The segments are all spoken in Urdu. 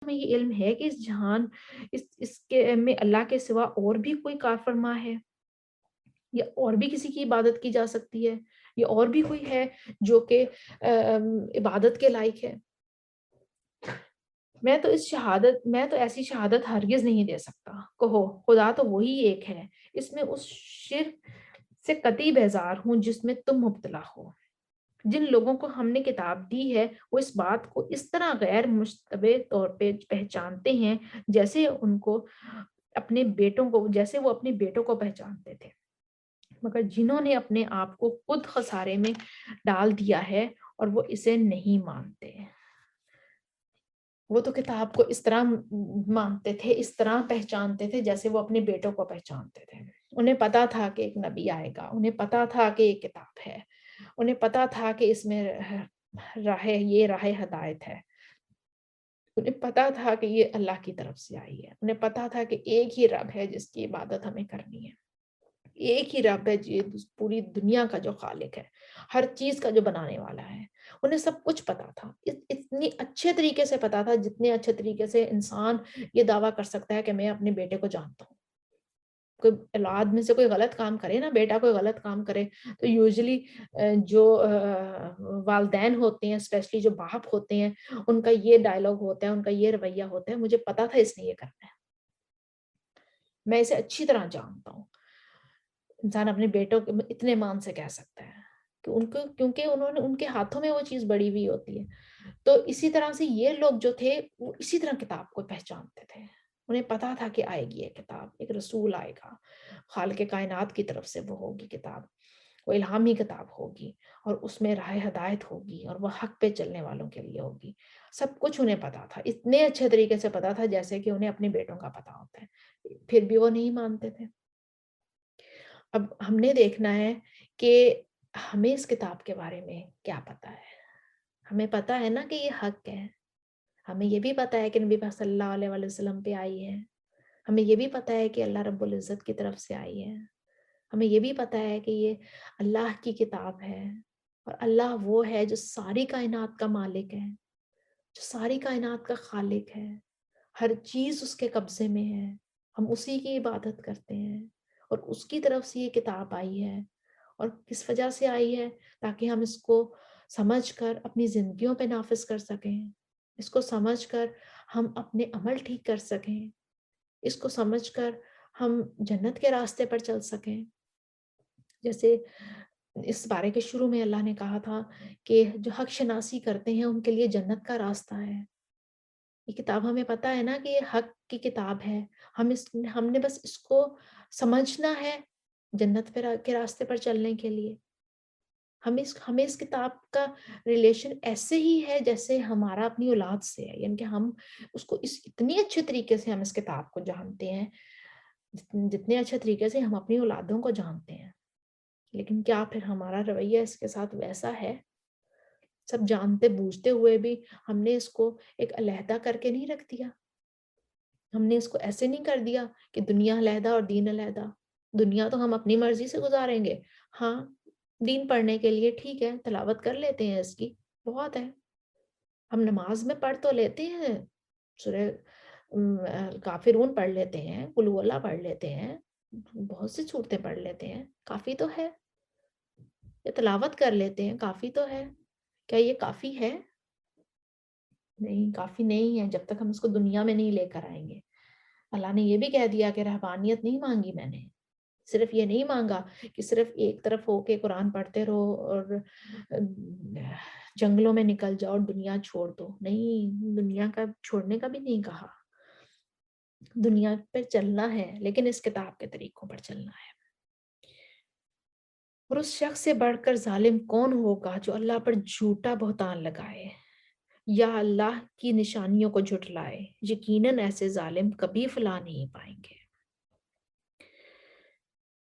ہمیں یہ علم ہے کہ اس جہان اس کے میں اللہ کے سوا اور بھی کوئی کار فرما ہے، یا اور بھی کسی کی عبادت کی جا سکتی ہے، یا اور بھی کوئی ہے جو کہ عبادت کے لائق ہے؟ میں تو ایسی شہادت ہرگز نہیں دے سکتا۔ کہو خدا تو وہی ایک ہے، اس میں اس شرک سے قطعی بیزار ہوں جس میں تم مبتلا ہو۔ جن لوگوں کو ہم نے کتاب دی ہے وہ اس بات کو اس طرح غیر مشتبہ طور پہ پہچانتے ہیں جیسے وہ اپنے بیٹوں کو پہچانتے تھے، مگر جنہوں نے اپنے آپ کو خود خسارے میں ڈال دیا ہے اور وہ اسے نہیں مانتے۔ وہ تو کتاب کو اس طرح مانتے تھے، اس طرح پہچانتے تھے جیسے وہ اپنے بیٹوں کو پہچانتے تھے۔ انہیں پتا تھا کہ ایک نبی آئے گا، انہیں پتا تھا کہ یہ کتاب ہے، انہیں پتا تھا کہ اس میں راہ ہدایت ہے، انہیں پتا تھا کہ یہ اللہ کی طرف سے آئی ہے، انہیں پتا تھا کہ ایک ہی رب ہے جس کی عبادت ہمیں کرنی ہے، ایک ہی رب ہے جو پوری دنیا کا جو خالق ہے، ہر چیز کا جو بنانے والا ہے۔ انہیں سب کچھ پتا تھا، اتنی اچھے طریقے سے پتا تھا جتنے اچھے طریقے سے انسان یہ دعویٰ کر سکتا ہے کہ میں اپنے بیٹے کو جانتا ہوں۔ کوئی اولاد میں سے کوئی غلط کام کرے نا، بیٹا کوئی غلط کام کرے، تو یوزلی جو والدین ہوتے ہیں، اسپیشلی جو باپ ہوتے ہیں، ان کا یہ ڈائلاگ ہوتا ہے، ان کا یہ رویہ ہوتا ہے، مجھے پتا تھا اس نے یہ کرنا ہے، میں اسے اچھی طرح جانتا ہوں۔ انسان اپنے بیٹوں کے اتنے مان سے کہہ سکتا ہے کہ کیونکہ انہوں نے ان کے ہاتھوں میں وہ چیز بڑی ہوئی ہوتی ہے۔ تو اسی طرح سے یہ لوگ جو تھے وہ اسی طرح کتاب کو پہچانتے تھے، انہیں پتا تھا کہ آئے گی یہ کتاب، ایک رسول آئے گا، خالق کائنات کی طرف سے وہ ہوگی کتاب، وہ الہامی کتاب ہوگی، اور اس میں راہ ہدایت ہوگی، اور وہ حق پہ چلنے والوں کے لیے ہوگی۔ سب کچھ انہیں پتا تھا، اتنے اچھے طریقے سے پتا تھا جیسے کہ انہیں اپنے بیٹوں کا پتا ہوتا ہے، پھر بھی وہ نہیں مانتے تھے۔ اب ہم نے دیکھنا ہے کہ ہمیں اس کتاب کے بارے میں کیا پتا ہے۔ ہمیں پتا ہے نا کہ یہ حق ہے، ہمیں یہ بھی پتا ہے کہ نبی پاک صلی اللہ علیہ وسلم پہ آئی ہے، ہمیں یہ بھی پتا ہے کہ اللہ رب العزت کی طرف سے آئی ہے، ہمیں یہ بھی پتا ہے کہ یہ اللہ کی کتاب ہے، اور اللہ وہ ہے جو ساری کائنات کا مالک ہے، جو ساری کائنات کا خالق ہے، ہر چیز اس کے قبضے میں ہے، ہم اسی کی عبادت کرتے ہیں، اور اس کی طرف سے یہ کتاب آئی ہے۔ اور کس وجہ سے آئی ہے؟ تاکہ ہم اس کو سمجھ کر اپنی زندگیوں پہ نافذ کر سکیں، اس کو سمجھ کر ہم اپنے عمل ٹھیک کر سکیں، اس کو سمجھ کر ہم جنت کے راستے پر چل سکیں۔ جیسے اس بارے کے شروع میں اللہ نے کہا تھا کہ جو حق شناسی کرتے ہیں ان کے لیے جنت کا راستہ ہے۔ یہ کتاب ہمیں پتا ہے نا کہ یہ حق کی کتاب ہے، ہم نے بس اس کو سمجھنا ہے جنت کے راستے پر چلنے کے لیے۔ ہمیں اس کتاب کا ریلیشن ایسے ہی ہے جیسے ہمارا اپنی اولاد سے ہے، یعنی کہ ہم اس کو اتنی اچھے طریقے سے ہم اس کتاب کو جانتے ہیں جتنے اچھے طریقے سے ہم اپنی اولادوں کو جانتے ہیں۔ لیکن کیا پھر ہمارا رویہ اس کے ساتھ ویسا ہے؟ سب جانتے بوجھتے ہوئے بھی ہم نے اس کو ایک علیحدہ کر کے نہیں رکھ دیا، ہم نے اس کو ایسے نہیں کر دیا کہ دنیا علیحدہ اور دین علیحدہ۔ دنیا تو ہم اپنی مرضی سے گزاریں گے، ہاں دین پڑھنے کے لیے ٹھیک ہے، تلاوت کر لیتے ہیں اس کی، بہت ہے، ہم نماز میں پڑھ تو لیتے ہیں، سورہ کافرون پڑھ لیتے ہیں، قل ہو اللہ پڑھ لیتے ہیں، بہت سی صورتیں پڑھ لیتے ہیں، کافی تو ہے، یا تلاوت کر لیتے ہیں، کافی تو ہے۔ کیا یہ کافی ہے؟ نہیں، کافی نہیں ہے جب تک ہم اس کو دنیا میں نہیں لے کر آئیں گے۔ اللہ نے یہ بھی کہہ دیا کہ رہبانیت نہیں مانگی میں نے، صرف یہ نہیں مانگا کہ صرف ایک طرف ہو کے قرآن پڑھتے رہو اور جنگلوں میں نکل جاؤ اور دنیا چھوڑ دو، نہیں، دنیا کا چھوڑنے کا بھی نہیں کہا، دنیا پہ چلنا ہے لیکن اس کتاب کے طریقوں پر چلنا ہے۔ اور اس شخص سے بڑھ کر ظالم کون ہوگا جو اللہ پر جھوٹا بہتان لگائے یا اللہ کی نشانیوں کو جھٹلائے؟ یقیناً ایسے ظالم کبھی فلاح نہیں پائیں گے۔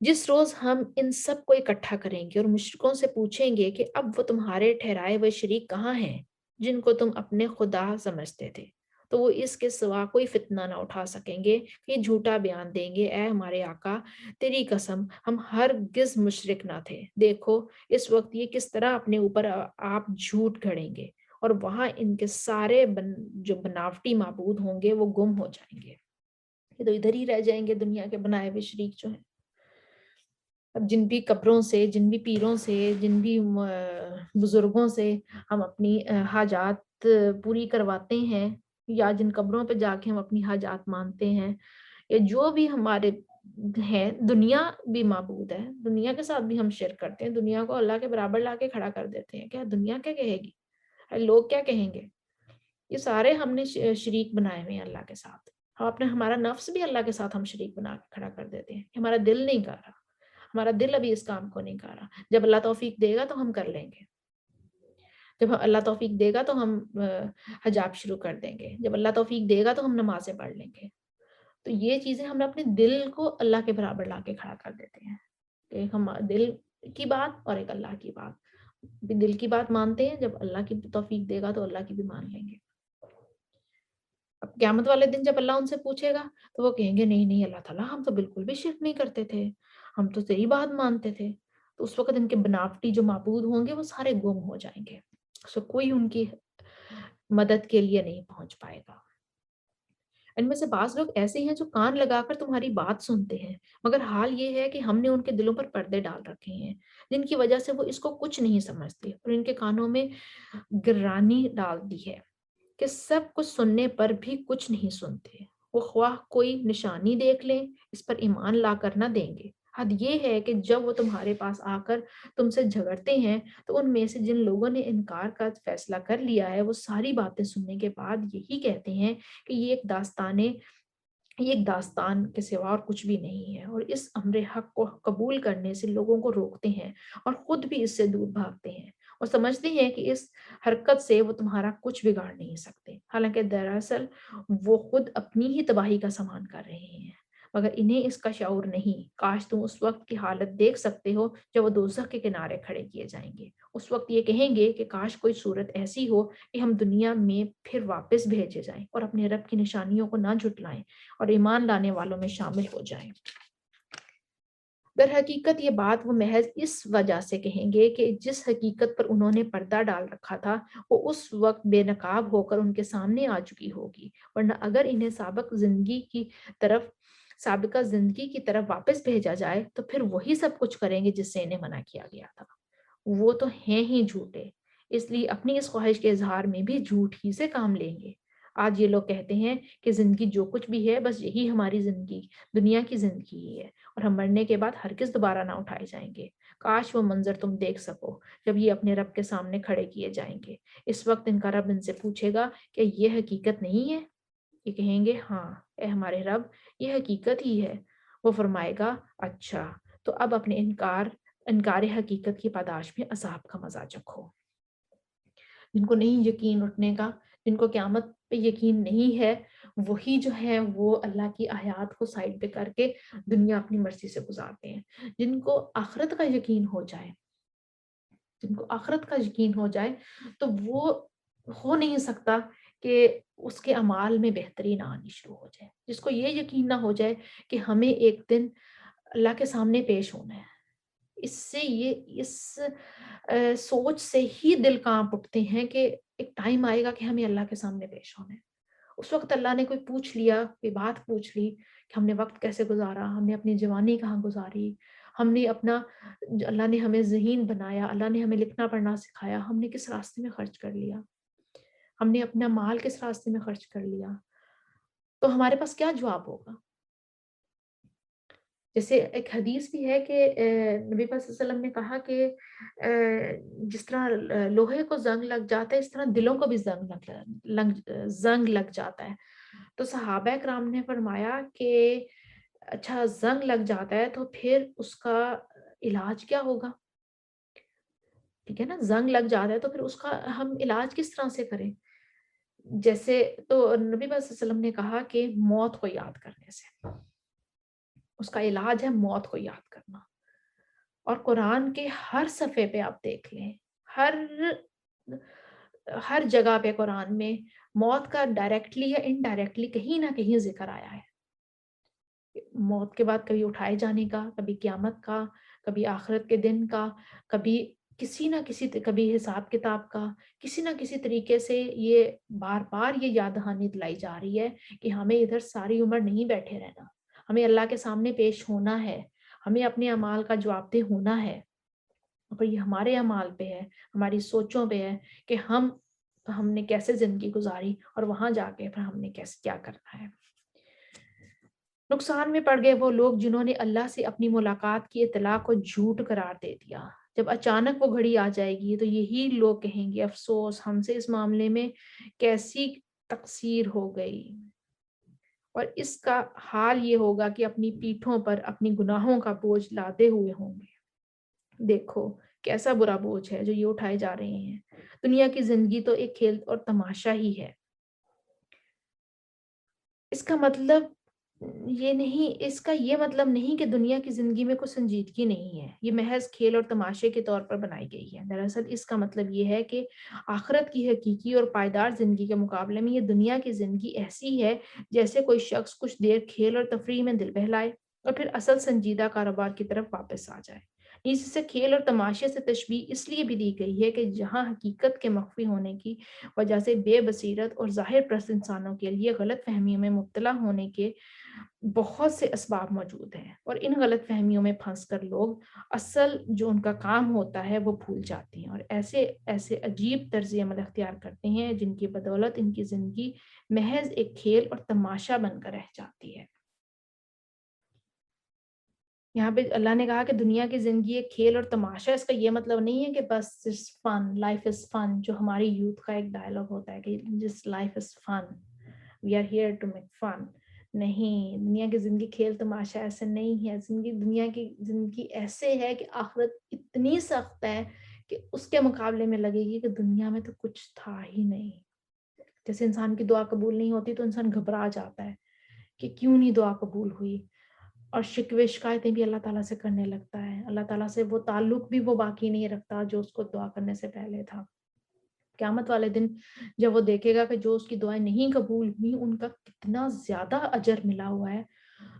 جس روز ہم ان سب کو اکٹھا کریں گے اور مشرکوں سے پوچھیں گے کہ اب وہ تمہارے ٹھہرائے ہوئے شریک کہاں ہیں جن کو تم اپنے خدا سمجھتے تھے، تو وہ اس کے سوا کوئی فتنہ نہ اٹھا سکیں گے کہ جھوٹا بیان دیں گے، اے ہمارے آقا تیری قسم ہم ہرگز مشرک نہ تھے، دیکھو اس وقت یہ کس طرح اپنے اوپر آپ جھوٹ گھڑیں گے اور وہاں ان کے سارے جو بناوٹی معبود ہوں گے وہ گم ہو جائیں گے، یہ تو ادھر ہی رہ جائیں گے دنیا کے بنائے ہوئے شریک جو ہیں۔ اب جن بھی قبروں سے، جن بھی پیروں سے، جن بھی بزرگوں سے ہم اپنی حاجات پوری کرواتے ہیں، یا جن قبروں پہ جا کے ہم اپنی حاجات مانتے ہیں، یا جو بھی ہمارے ہیں، دنیا بھی معبود ہے، دنیا کے ساتھ بھی ہم شرک کرتے ہیں، دنیا کو اللہ کے برابر لا کے کھڑا کر دیتے ہیں، کیا دنیا کیا کہے گی، لوگ کیا کہیں گے؟ یہ سارے ہم نے شریک بنائے ہوئے ہیں اللہ کے ساتھ۔ ہم اپنے ہمارا نفس بھی اللہ کے ساتھ ہم شریک بنا کے کھڑا کر دیتے ہیں، ہمارا دل نہیں کر رہا، ہمارا دل ابھی اس کام کو نہیں کر رہا، جب اللہ توفیق دے گا تو ہم کر لیں گے، جب اللہ توفیق دے گا تو ہم حجاب شروع کر دیں گے، جب اللہ توفیق دے گا تو ہم نمازیں پڑھ لیں گے۔ تو یہ چیزیں ہم نے اپنے دل کو اللہ کے برابر لا کے کھڑا کر دیتے ہیں، کہ ہم دل کی بات اور ایک اللہ کی بات، دل کی بات مانتے ہیں، جب اللہ کی توفیق دے گا تو اللہ کی بھی مان لیں گے۔ اب قیامت والے دن جب اللہ ان سے پوچھے گا تو وہ کہیں گے نہیں نہیں اللہ تعالیٰ، ہم تو بالکل بھی شرک نہیں کرتے تھے، ہم تو تیری بات مانتے تھے۔ تو اس وقت ان کے بناوٹی جو معبود ہوں گے وہ سارے گم ہو جائیں گے، سو کوئی ان کی مدد کے لیے نہیں پہنچ پائے گا۔ ان میں سے بعض لوگ ایسے ہیں جو کان لگا کر تمہاری بات سنتے ہیں، مگر حال یہ ہے کہ ہم نے ان کے دلوں پر پردے ڈال رکھے ہیں، جن کی وجہ سے وہ اس کو کچھ نہیں سمجھتے، اور ان کے کانوں میں گرانی ڈال دی ہے کہ سب کچھ سننے پر بھی کچھ نہیں سنتے۔ وہ خواہ کوئی نشانی دیکھ لیں، اس پر ایمان لا کر نہ دیں گے۔ حد یہ ہے کہ جب وہ تمہارے پاس آ کر تم سے جھگڑتے ہیں تو ان میں سے جن لوگوں نے انکار کا فیصلہ کر لیا ہے وہ ساری باتیں سننے کے بعد یہی کہتے ہیں کہ یہ ایک داستان کے سوا اور کچھ بھی نہیں ہے، اور اس امر حق کو قبول کرنے سے لوگوں کو روکتے ہیں اور خود بھی اس سے دور بھاگتے ہیں، اور سمجھتے ہیں کہ اس حرکت سے وہ تمہارا کچھ بگاڑ نہیں سکتے، حالانکہ دراصل وہ خود اپنی ہی تباہی کا سامان کر رہے ہیں، مگر انہیں اس کا شعور نہیں۔ کاش تم اس وقت کی حالت دیکھ سکتے ہو جب وہ دوزخ کے کنارے کھڑے کیے جائیں گے، اس وقت یہ کہیں گے کہ کاش کوئی صورت ایسی ہو کہ ہم دنیا میں پھر واپس بھیجے جائیں اور اپنے رب کی نشانیوں کو نہ جھٹلائیں اور ایمان لانے والوں میں شامل ہو جائیں۔ در حقیقت یہ بات وہ محض اس وجہ سے کہیں گے کہ جس حقیقت پر انہوں نے پردہ ڈال رکھا تھا وہ اس وقت بے نقاب ہو کر ان کے سامنے آ چکی ہوگی، ورنہ اگر انہیں سابقہ زندگی کی طرف واپس بھیجا جائے تو پھر وہی سب کچھ کریں گے جس سے انہیں منع کیا گیا تھا۔ وہ تو ہیں ہی جھوٹے، اس لیے اپنی اس خواہش کے اظہار میں بھی جھوٹ ہی سے کام لیں گے۔ آج یہ لوگ کہتے ہیں کہ زندگی جو کچھ بھی ہے بس یہی ہماری زندگی، دنیا کی زندگی ہی ہے، اور ہم مرنے کے بعد ہرگز دوبارہ نہ اٹھائے جائیں گے۔ کاش وہ منظر تم دیکھ سکو جب یہ اپنے رب کے سامنے کھڑے کیے جائیں گے۔ اس وقت ان کا رب ان سے پوچھے گا کہ یہ حقیقت نہیں ہے؟ یہ کہیں گے ہاں اے ہمارے رب، یہ حقیقت ہی ہے۔ وہ فرمائے گا اچھا، تو اب اپنے انکار حقیقت کی پاداش میں عذاب کا مزہ چکھو۔ جن کو نہیں یقین اٹھنے کا، جن کو قیامت پہ یقین نہیں ہے، وہی جو ہے وہ اللہ کی آیات کو سائڈ پہ کر کے دنیا اپنی مرضی سے گزارتے ہیں۔ جن کو آخرت کا یقین ہو جائے، جن کو آخرت کا یقین ہو جائے تو وہ ہو نہیں سکتا کہ اس کے اعمال میں بہتری نہ آنی شروع ہو جائے۔ جس کو یہ یقین نہ ہو جائے کہ ہمیں ایک دن اللہ کے سامنے پیش ہونا ہے، اس سوچ سے ہی دل کانپ اٹھتے ہیں کہ ایک ٹائم آئے گا کہ ہمیں اللہ کے سامنے پیش ہونا ہے۔ اس وقت اللہ نے کوئی پوچھ لیا، کوئی بات پوچھ لی کہ ہم نے وقت کیسے گزارا، ہم نے اپنی جوانی کہاں گزاری، ہم نے اللہ نے ہمیں ذہین بنایا، اللہ نے ہمیں لکھنا پڑھنا سکھایا، ہم نے کس راستے میں خرچ کر لیا، ہم نے اپنا مال کس راستے میں خرچ کر لیا، تو ہمارے پاس کیا جواب ہوگا؟ جیسے ایک حدیث بھی ہے کہ نبی پاک صلی اللہ علیہ وسلم نے کہا کہ جس طرح لوہے کو زنگ لگ جاتا ہے اس طرح دلوں کو بھی زنگ لگ جاتا ہے۔ تو صحابہ کرام نے فرمایا کہ اچھا زنگ لگ جاتا ہے تو پھر اس کا علاج کیا ہوگا؟ ٹھیک ہے نا، زنگ لگ جاتا ہے تو پھر اس کا ہم علاج کس طرح سے کریں؟ جیسے تو نبی پاک صلی اللہ علیہ وسلم نے کہا کہ موت کو یاد کرنے سے، اس کا علاج ہے موت کو یاد کرنا۔ اور قرآن کے ہر صفحے پہ آپ دیکھ لیں، ہر جگہ پہ قرآن میں موت کا ڈائریکٹلی یا انڈائریکٹلی کہیں نہ کہیں ذکر آیا ہے۔ موت کے بعد کبھی اٹھائے جانے کا، کبھی قیامت کا، کبھی آخرت کے دن کا، کبھی کسی نہ کسی کبھی حساب کتاب کا، کسی نہ کسی طریقے سے یہ بار بار یہ یاد دہانی دلائی جا رہی ہے کہ ہمیں ادھر ساری عمر نہیں بیٹھے رہنا، ہمیں اللہ کے سامنے پیش ہونا ہے، ہمیں اپنے اعمال کا جواب دہ ہونا ہے۔ اور یہ ہمارے اعمال پہ ہے، ہماری سوچوں پہ ہے کہ ہم نے کیسے زندگی گزاری اور وہاں جا کے پھر ہم نے کیسے کیا کرنا ہے۔ نقصان میں پڑ گئے وہ لوگ جنہوں نے اللہ سے اپنی ملاقات کی اطلاع کو جھوٹ قرار دے دیا۔ جب اچانک وہ گھڑی آ جائے گی تو یہی لوگ کہیں گے افسوس ہم سے اس معاملے میں کیسی تقصیر ہو گئی، اور اس کا حال یہ ہوگا کہ اپنی پیٹھوں پر اپنی گناہوں کا بوجھ لادے ہوئے ہوں گے۔ دیکھو کیسا برا بوجھ ہے جو یہ اٹھائے جا رہے ہیں۔ دنیا کی زندگی تو ایک کھیل اور تماشا ہی ہے۔ اس کا یہ مطلب نہیں کہ دنیا کی زندگی میں کوئی سنجیدگی نہیں ہے، یہ محض کھیل اور تماشے کے طور پر بنائی گئی ہے۔ دراصل اس کا مطلب یہ ہے کہ آخرت کی حقیقی اور پائیدار زندگی کے مقابلے میں یہ دنیا کی زندگی ایسی ہے جیسے کوئی شخص کچھ دیر کھیل اور تفریح میں دل بہلائے اور پھر اصل سنجیدہ کاروبار کی طرف واپس آ جائے۔ اس سے کھیل اور تماشے سے تشبیہ اس لیے بھی دی گئی ہے کہ جہاں حقیقت کے مخفی ہونے کی وجہ سے بے بصیرت اور ظاہر پرست انسانوں کے لیے غلط فہمیوں میں مبتلا ہونے کے بہت سے اسباب موجود ہیں، اور ان غلط فہمیوں میں پھنس کر لوگ اصل جو ان کا کام ہوتا ہے وہ بھول جاتے ہیں اور ایسے عجیب طرز عمل اختیار کرتے ہیں جن کی بدولت ان کی زندگی محض ایک کھیل اور تماشا بن کر رہ جاتی ہے۔ یہاں پہ اللہ نے کہا کہ دنیا کی زندگی ایک کھیل اور تماشا، اس کا یہ مطلب نہیں ہے کہ بس فن، لائف از فن، جو ہماری یوتھ کا ایک ڈائلاگ ہوتا ہے کہ جس life is fun, we are here to make fun. نہیں، دنیا کی زندگی کھیل تماشا ایسے نہیں ہے۔ دنیا کی زندگی ایسے ہے کہ آخرت اتنی سخت ہے کہ اس کے مقابلے میں لگے گی کہ دنیا میں تو کچھ تھا ہی نہیں۔ جیسے انسان کی دعا قبول نہیں ہوتی تو انسان گھبرا جاتا ہے کہ کیوں نہیں دعا قبول ہوئی، اور شکوے شکایتیں بھی اللہ تعالیٰ سے کرنے لگتا ہے۔ اللہ تعالیٰ سے وہ تعلق بھی وہ باقی نہیں رکھتا جو اس کو دعا کرنے سے پہلے تھا۔ قیامت والے دن جب وہ دیکھے گا کہ جو اس کی دعائیں نہیں قبول ہوئی ان کا کتنا زیادہ اجر ملا ہوا ہے،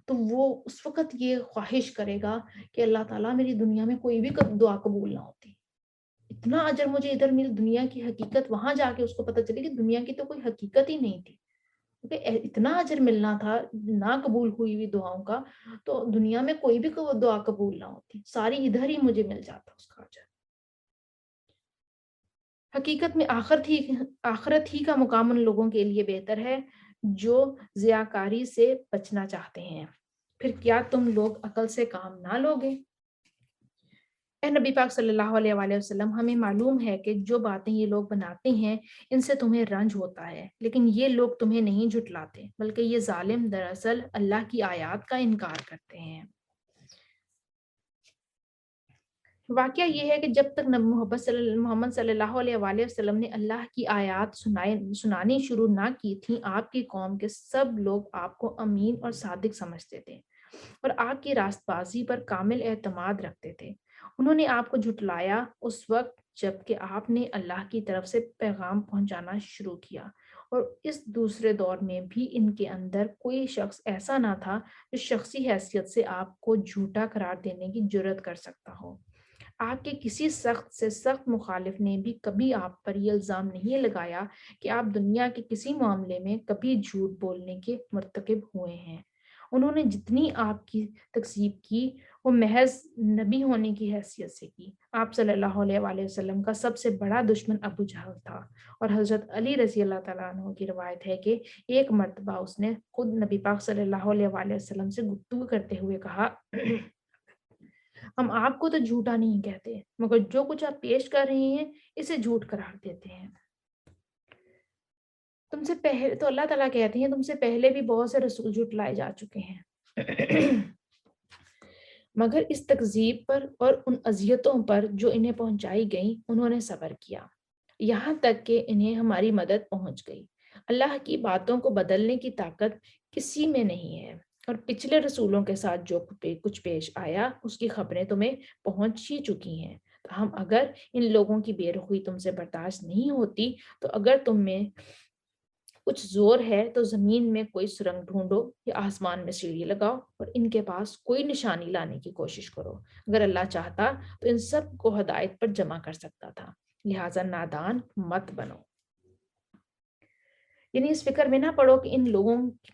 تو وہ اس وقت یہ خواہش کرے گا کہ اللہ تعالیٰ میری دنیا میں کوئی بھی دعا قبول نہ ہوتی، اتنا اجر مجھے ادھر مل، دنیا کی حقیقت وہاں جا کے اس کو پتہ چلے کہ دنیا کی تو کوئی حقیقت ہی نہیں تھی، کیونکہ اتنا اجر ملنا تھا نہ قبول ہوئی دعاؤں کا، تو دنیا میں کوئی بھی دعا قبول نہ ہوتی، ساری ادھر ہی مجھے مل جاتا اس کا اجر۔ حقیقت میں آخرت ہی کا مقام ان لوگوں کے لیے بہتر ہے جو ضیاءکاری سے بچنا چاہتے ہیں۔ پھر کیا تم لوگ عقل سے کام نہ لوگے؟ اے نبی پاک صلی اللہ علیہ وآلہ وسلم، ہمیں معلوم ہے کہ جو باتیں یہ لوگ بناتے ہیں ان سے تمہیں رنج ہوتا ہے، لیکن یہ لوگ تمہیں نہیں جھٹلاتے، بلکہ یہ ظالم دراصل اللہ کی آیات کا انکار کرتے ہیں۔ واقعہ یہ ہے کہ جب تک محمد صلی اللہ علیہ وآلہ وسلم نے اللہ کی آیات سنانی شروع نہ کی تھیں، آپ کی قوم کے سب لوگ آپ کو امین اور صادق سمجھتے تھے اور آپ کی راست بازی پر کامل اعتماد رکھتے تھے۔ انہوں نے آپ کو جھٹلایا اس وقت جب کہ آپ نے اللہ کی طرف سے پیغام پہنچانا شروع کیا، اور اس دوسرے دور میں بھی ان کے اندر کوئی شخص ایسا نہ تھا جو شخصی حیثیت سے آپ کو جھوٹا قرار دینے کی جرات کر سکتا ہو۔ آپ کے کسی سخت سے سخت مخالف نے بھی کبھی آپ پر یہ الزام نہیں لگایا کہ آپ دنیا کے کسی معاملے میں کبھی جھوٹ بولنے کے مرتکب ہوئے ہیں۔ انہوں نے جتنی آپ کی تکذیب کی وہ محض نبی ہونے کی حیثیت سے کی۔ آپ صلی اللہ علیہ وآلہ وسلم کا سب سے بڑا دشمن ابو جہل تھا، اور حضرت علی رضی اللہ تعالیٰ عنہ کی روایت ہے کہ ایک مرتبہ اس نے خود نبی پاک صلی اللہ علیہ وآلہ وسلم سے گفتگو کرتے ہوئے کہا، ہم آپ کو تو جھوٹا نہیں کہتے، مگر جو کچھ آپ پیش کر رہے ہیں اسے جھوٹ قرار دیتے ہیں۔ تم سے پہلے تو اللہ تعالیٰ کہتے ہیں تم سے پہلے بھی بہت سے رسول جھٹلائے جا چکے ہیں، مگر اس تکذیب پر اور ان اذیتوں پر جو انہیں پہنچائی گئیں انہوں نے صبر کیا، یہاں تک کہ انہیں ہماری مدد پہنچ گئی۔ اللہ کی باتوں کو بدلنے کی طاقت کسی میں نہیں ہے، اور پچھلے رسولوں کے ساتھ جو کچھ پیش آیا اس کی خبریں تمہیں پہنچ ہی چکی ہیں۔ ہم اگر ان لوگوں کی بے رخی تم سے برداشت نہیں ہوتی تو اگر تم میں کچھ زور ہے تو زمین میں کوئی سرنگ ڈھونڈو یا آسمان میں سیڑھی لگاؤ اور ان کے پاس کوئی نشانی لانے کی کوشش کرو. اگر اللہ چاہتا تو ان سب کو ہدایت پر جمع کر سکتا تھا، لہٰذا نادان مت بنو. یعنی اس فکر میں نہ پڑو کہ ان لوگوں